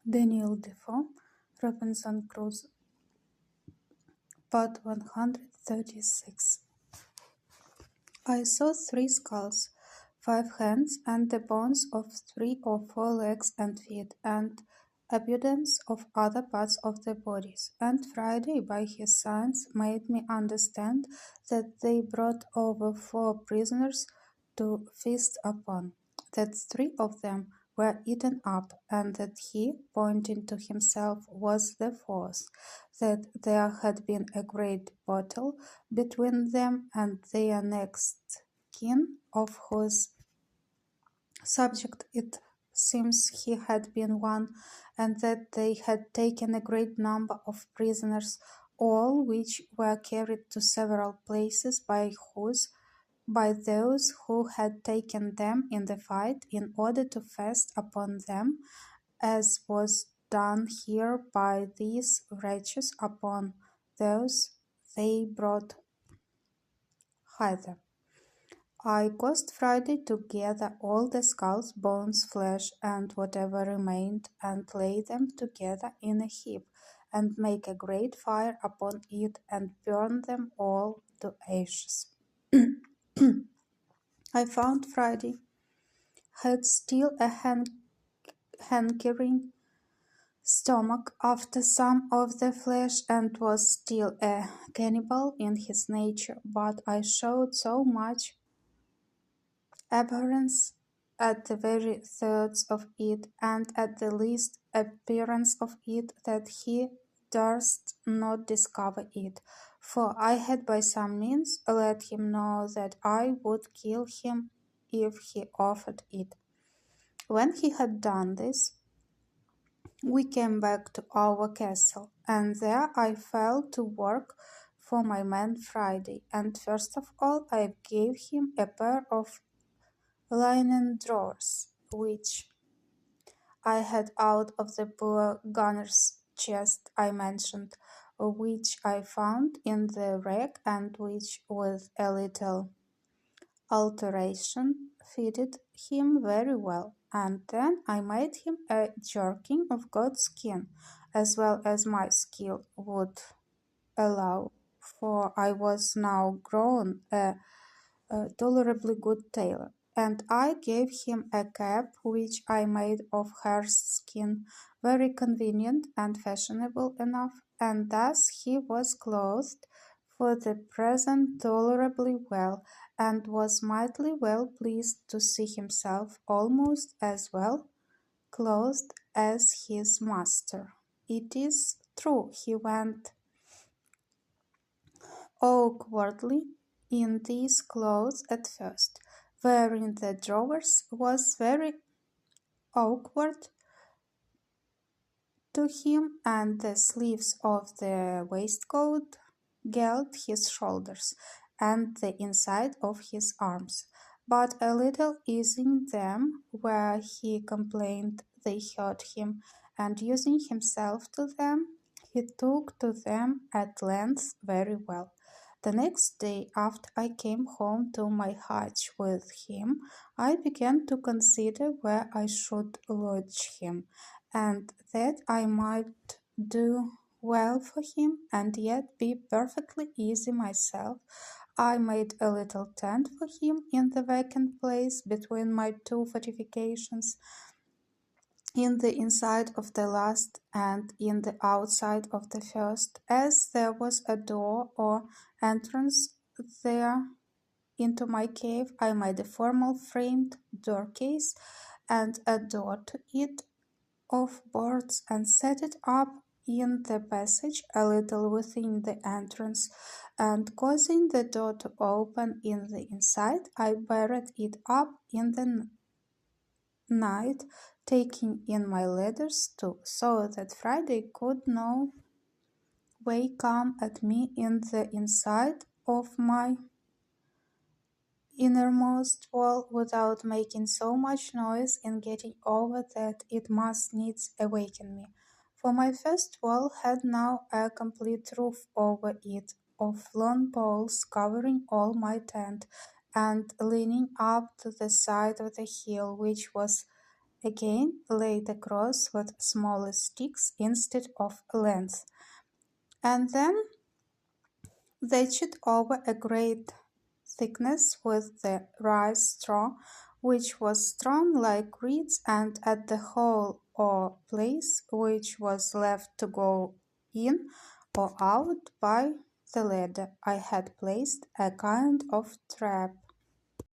Defoe, Robinson Crusoe, Part 136. I saw 3 skulls, 5 hands, and the bones of 3 or 4 legs and feet, and abundance of other parts of the bodies. And Friday, by his signs, made me understand that they brought over 4 prisoners to feast upon, that 3 of them were eaten up, and that he, pointing to himself, was the 4th, that there had been a great battle between them and their next kin, of whose subject it seems he had been one, and that they had taken a great number of prisoners, all which were carried to several places by those who had taken them in the fight, in order to feast upon them, as was done here by these wretches upon those they brought hither. I caused Friday to gather all the skulls, bones, flesh, and whatever remained, and lay them together in a heap, and make a great fire upon it, and burn them all to ashes. I found Friday had still a hankering stomach after some of the flesh, and was still a cannibal in his nature, but I showed so much abhorrence at the very thoughts of it, and at the least appearance of it, that he durst not discover it, for I had by some means let him know that I would kill him if he offered it. When he had done this, we came back to our castle, and there I fell to work for my man Friday, and first of all I gave him a pair of linen drawers, which I had out of the poor gunner's chest I mentioned, which I found in the wreck, and which, with a little alteration, fitted him very well. And then I made him a jerkin of goatskin, as well as my skill would allow, for I was now grown a tolerably good tailor, and I gave him a cap which I made of hare's skin, very convenient and fashionable enough, and thus he was clothed for the present tolerably well, and was mightily well pleased to see himself almost as well clothed as his master. It is true he went awkwardly in these clothes at first. Wearing the drawers was very awkward to him, and the sleeves of the waistcoat galled his shoulders and the inside of his arms. But a little easing them where he complained they hurt him, and using himself to them, he took to them at length very well. The next day after I came home to my hutch with him, I began to consider where I should lodge him, and that I might do well for him, and yet be perfectly easy myself. I made a little tent for him in the vacant place between my 2 fortifications, in the inside of the last and in the outside of the first, as there was a door or entrance there into my cave. I made a formal framed door-case and a door to it of boards, and set it up in the passage a little within the entrance, and causing the door to open in the inside, I buried it up in the night, taking in my ladders too, so that Friday could no way come at me in the inside of my innermost wall without making so much noise in getting over that it must needs awaken me. For my first wall had now a complete roof over it, of long poles covering all my tent, and leaning up to the side of the hill, which was again laid across with smaller sticks instead of length, and then thatched over a great thickness with the rice straw, which was strong like reeds, and at the hole or place which was left to go in or out by the ladder I had placed a kind of trap.